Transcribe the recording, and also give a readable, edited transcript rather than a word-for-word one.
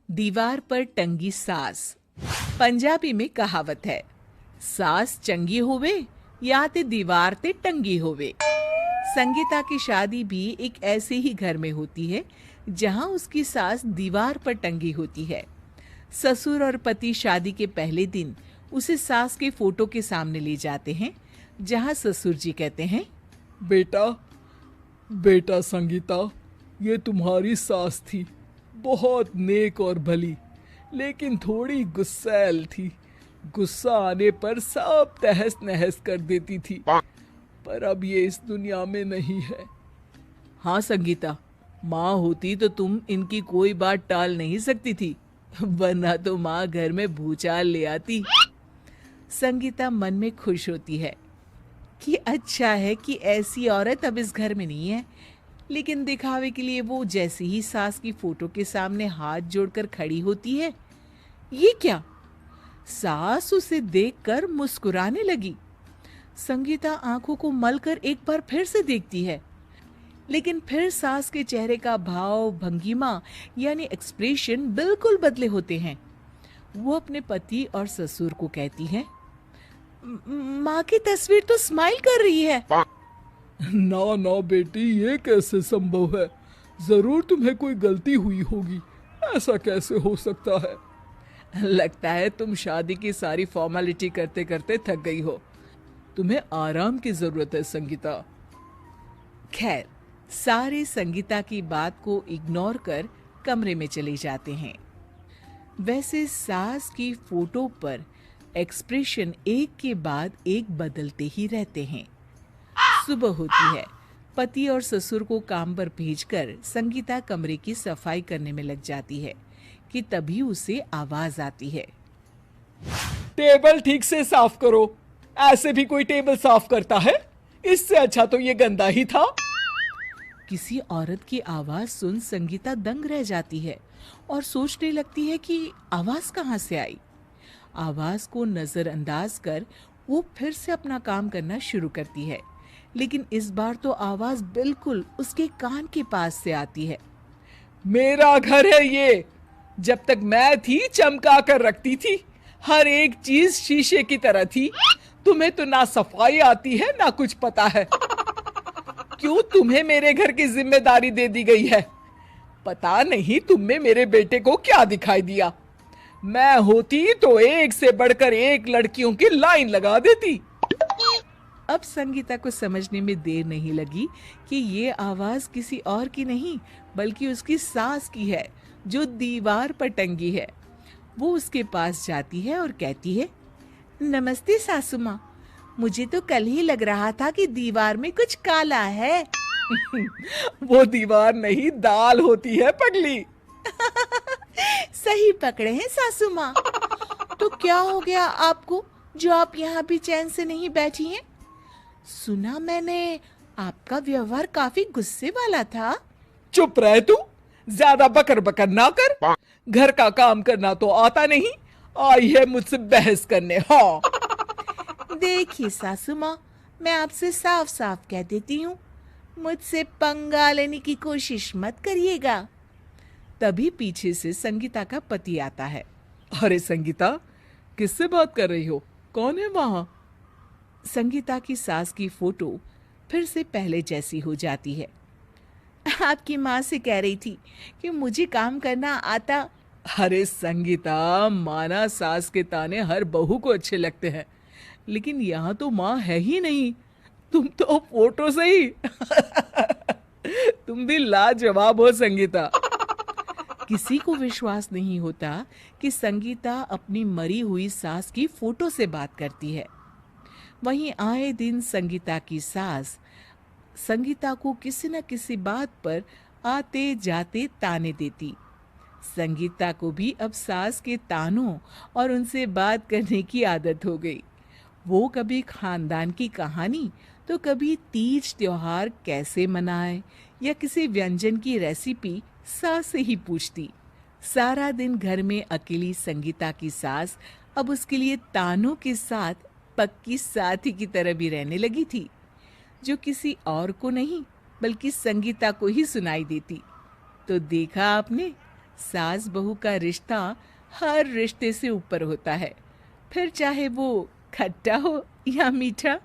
दीवार पर टंगी सास। पंजाबी में कहावत है, सास चंगी होवे या ते दीवार ते टंगी होवे। संगीता की शादी भी एक ऐसे ही घर में होती है जहां उसकी सास दीवार पर टंगी होती है। ससुर और पति शादी के पहले दिन उसे सास के फोटो के सामने ले जाते हैं, जहां ससुर जी कहते हैं, बेटा बेटा संगीता, ये तुम्हारी सास थी, बहुत नेक और भली, लेकिन थोड़ी गुस्सैल थी। गुस्सा आने पर सब तहस नहस कर देती थी, पर अब ये इस दुनिया में नहीं है। हाँ संगीता, माँ होती तो तुम इनकी कोई बात टाल नहीं सकती थी, वरना तो माँ घर में भूचाल ले आती। संगीता मन में खुश होती है कि अच्छा है कि ऐसी औरत अब इस घर में नहीं है, लेकिन दिखावे के लिए वो जैसे ही सास की फोटो के सामने हाथ जोड़कर खड़ी होती है, ये क्या? सास उसे देखकर मुस्कुराने लगी। संगीता आंखों को मलकर एक बार फिर से देखती है, लेकिन फिर सास के चेहरे का भाव, भंगिमा यानी एक्सप्रेशन बिल्कुल बदले होते हैं। वो अपने पति और ससुर को कहती है, माँ की तस्वीर तो स्माइल कर रही है। ना ना बेटी, ये कैसे संभव है? जरूर तुम्हें कोई गलती हुई होगी, ऐसा कैसे हो सकता है? लगता है तुम शादी की सारी फॉर्मेलिटी करते करते थक गई हो, तुम्हें आराम की जरूरत है संगीता। खैर, सारे संगीता की बात को इग्नोर कर कमरे में चले जाते हैं। वैसे सास की फोटो पर एक्सप्रेशन एक के बाद एक बदलते ही रहते हैं। सुबह होती है, पति और ससुर को काम पर भेजकर संगीता कमरे की सफाई करने में लग जाती है कि तभी उसे आवाज आती है, टेबल ठीक से साफ करो। ऐसे भी कोई टेबल साफ करता है? इससे अच्छा तो ये गंदा ही था। किसी औरत की आवाज सुन संगीता दंग रह जाती है और सोचने लगती है कि आवाज कहाँ से आई। आवाज को नजरअंदाज कर वो फिर से अपना काम करना शुरू करती है, लेकिन इस बार तो आवाज बिल्कुल उसके कान के पास से आती है। मेरा घर है ये। जब तक मैं थी चमका कर रखती थी, हर एक चीज शीशे की तरह थी। तुम्हें तो ना सफाई आती है ना कुछ पता है। क्यों तुम्हें मेरे घर की जिम्मेदारी दे दी गई है? पता नहीं तुम में मेरे बेटे को क्या दिखाई दिया। मैं होती तो एक से बढ़कर एक लड़कियों की लाइन लगा देती। अब संगीता को समझने में देर नहीं लगी कि ये आवाज किसी और की नहीं बल्कि उसकी सास की है, जो दीवार पर टंगी है। वो उसके पास जाती है और कहती है, नमस्ते सासू माँ, मुझे तो कल ही लग रहा था कि दीवार में कुछ काला है। वो दीवार नहीं, दाल होती है पगली। सही पकड़े हैं सासू माँ। तो क्या हो गया आपको जो आप यहाँ भी चैन से नहीं बैठी हैं? सुना मैंने आपका व्यवहार काफी गुस्से वाला था। चुप रह तू, ज्यादा बकर बकर ना कर। घर का काम करना तो आता नहीं, आई है मुझसे बहस करने। हाँ देखिए सासू माँ, मैं आपसे साफ साफ कह देती हूँ, मुझसे पंगा लेने की कोशिश मत करिएगा। तभी पीछे से संगीता का पति आता है। अरे संगीता, किससे बात कर रही हो? कौन है वहां? संगीता की सास की फोटो फिर से पहले जैसी हो जाती है। आपकी माँ से कह रही थी कि मुझे काम करना आता। अरे संगीता, माना सास के ताने हर बहू को अच्छे लगते हैं, लेकिन यहाँ तो माँ है ही नहीं। तुम तो फोटो से ही तुम भी लाजवाब हो संगीता। किसी को विश्वास नहीं होता कि संगीता अपनी मरी हुई सास की फोटो से बात करती है। वहीं आए दिन संगीता की सास संगीता को किसी न किसी बात पर आते जाते ताने देती। संगीता को भी अब सास के तानों और उनसे बात करने की आदत हो गई। वो कभी खानदान की कहानी तो कभी तीज त्योहार कैसे मनाए या किसी व्यंजन की रेसिपी सास से ही पूछती। सारा दिन घर में अकेली संगीता की सास अब उसके लिए तानों के साथ पक्की साथी की तरह भी रहने लगी थी, जो किसी और को नहीं बल्कि संगीता को ही सुनाई देती। तो देखा आपने, सास बहू का रिश्ता हर रिश्ते से ऊपर होता है, फिर चाहे वो खट्टा हो या मीठा।